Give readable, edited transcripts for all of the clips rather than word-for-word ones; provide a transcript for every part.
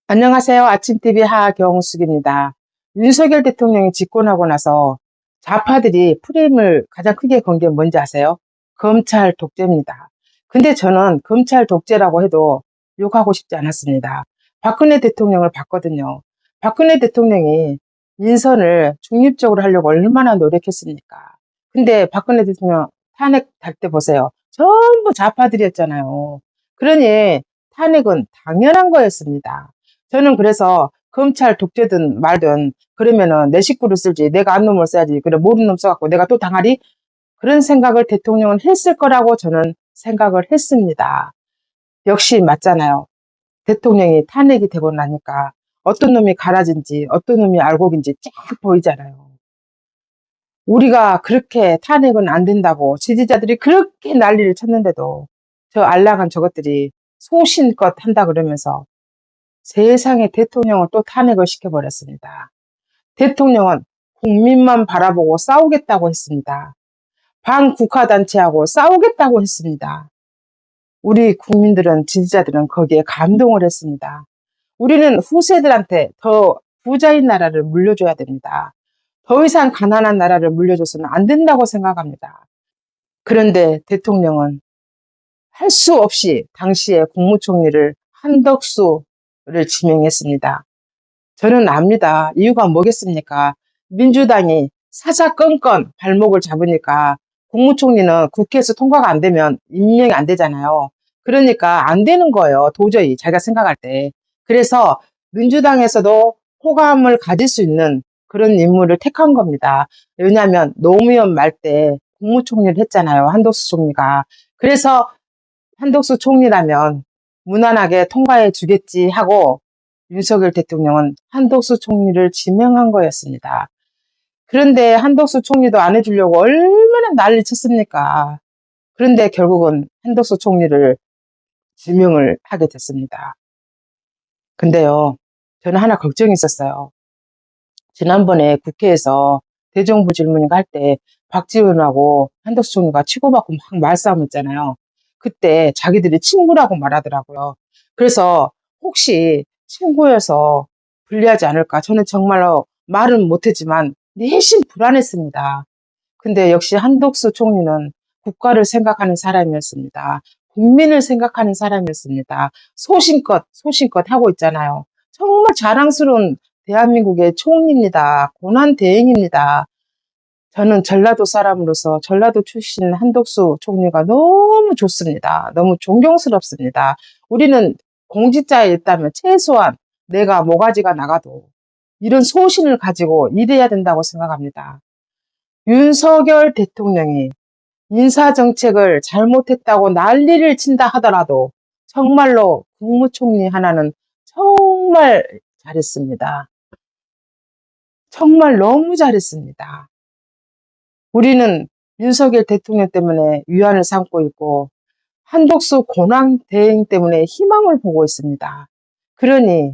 안녕하세요. 아침TV 하경숙입니다. 윤석열 대통령이 집권하고 나서 좌파들이 프레임을 가장 크게 건 게 뭔지 아세요? 검찰 독재입니다. 근데 저는 검찰 독재라고 해도 욕하고 싶지 않았습니다. 박근혜 대통령을 봤거든요. 박근혜 대통령이 인선을 중립적으로 하려고 얼마나 노력했습니까? 근데 박근혜 대통령 탄핵할 때 보세요. 전부 좌파들이었잖아요. 그러니 탄핵은 당연한 거였습니다. 저는 그래서 검찰 독재든 말든 그러면은 내 식구를 쓸지 내가 안 놈을 써야지 그래 모르는 놈 써갖고 내가 또 당하리 그런 생각을 대통령은 했을 거라고 저는 생각을 했습니다. 역시 맞잖아요. 대통령이 탄핵이 되고 나니까 어떤 놈이 가라진지 어떤 놈이 알곡인지 쫙 보이잖아요. 우리가 그렇게 탄핵은 안 된다고 지지자들이 그렇게 난리를 쳤는데도 저 알라간 저것들이 소신껏 한다 그러면서 세상에 대통령을 또 탄핵을 시켜버렸습니다. 대통령은 국민만 바라보고 싸우겠다고 했습니다. 반국가단체하고 싸우겠다고 했습니다. 우리 국민들은, 지지자들은 거기에 감동을 했습니다. 우리는 후세들한테 더 부자인 나라를 물려줘야 됩니다. 더 이상 가난한 나라를 물려줘서는 안 된다고 생각합니다. 그런데 대통령은 할 수 없이 당시에 국무총리를 한덕수를 지명했습니다. 저는 압니다. 이유가 뭐겠습니까? 민주당이 사사건건 발목을 잡으니까 국무총리는 국회에서 통과가 안 되면 임명이 안 되잖아요. 그러니까 안 되는 거예요. 도저히 자기가 생각할 때. 그래서 민주당에서도 호감을 가질 수 있는 그런 인물을 택한 겁니다. 왜냐하면 노무현 말 때 국무총리를 했잖아요. 한덕수 총리가. 그래서 한덕수 총리라면 무난하게 통과해 주겠지 하고 윤석열 대통령은 한덕수 총리를 지명한 거였습니다. 그런데 한덕수 총리도 안 해주려고 얼마나 난리 쳤습니까? 그런데 결국은 한덕수 총리를 지명을 하게 됐습니다. 근데요, 저는 하나 걱정이 있었어요. 지난번에 국회에서 대정부 질문인가 할 때 박지원하고 한덕수 총리가 치고받고 막 말싸움했잖아요. 그때 자기들이 친구라고 말하더라고요. 그래서 혹시 친구여서 불리하지 않을까? 저는 정말로 말은 못했지만 내심 불안했습니다. 근데 역시 한덕수 총리는 국가를 생각하는 사람이었습니다. 국민을 생각하는 사람이었습니다. 소신껏 하고 있잖아요. 정말 자랑스러운 대한민국의 총리입니다. 고난대행입니다. 저는 전라도 사람으로서 전라도 출신 한덕수 총리가 너무 좋습니다. 너무 존경스럽습니다. 우리는 공직자에 있다면 최소한 내가 모가지가 나가도 이런 소신을 가지고 일해야 된다고 생각합니다. 윤석열 대통령이 인사정책을 잘못했다고 난리를 친다 하더라도 정말로 국무총리 하나는 정말 잘했습니다. 정말 너무 잘했습니다. 우리는 윤석열 대통령 때문에 위안을 삼고 있고 한덕수 고난대행 때문에 희망을 보고 있습니다. 그러니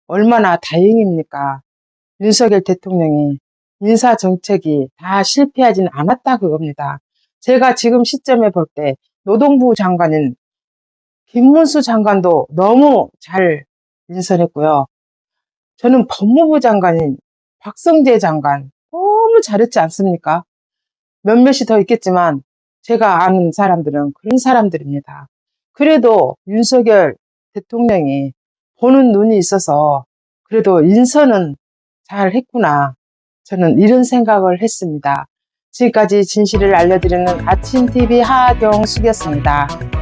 얼마나 다행입니까? 윤석열 대통령이 인사정책이 다 실패하진 않았다 그겁니다. 제가 지금 시점에 볼 때 노동부 장관인 김문수 장관도 너무 잘 인선했고요. 저는 법무부 장관인 박성재 장관 너무 잘했지 않습니까? 몇몇이 더 있겠지만 제가 아는 사람들은 그런 사람들입니다. 그래도 윤석열 대통령이 보는 눈이 있어서 그래도 인선은 잘 했구나. 저는 이런 생각을 했습니다. 지금까지 진실을 알려드리는 아침TV 하경숙이었습니다.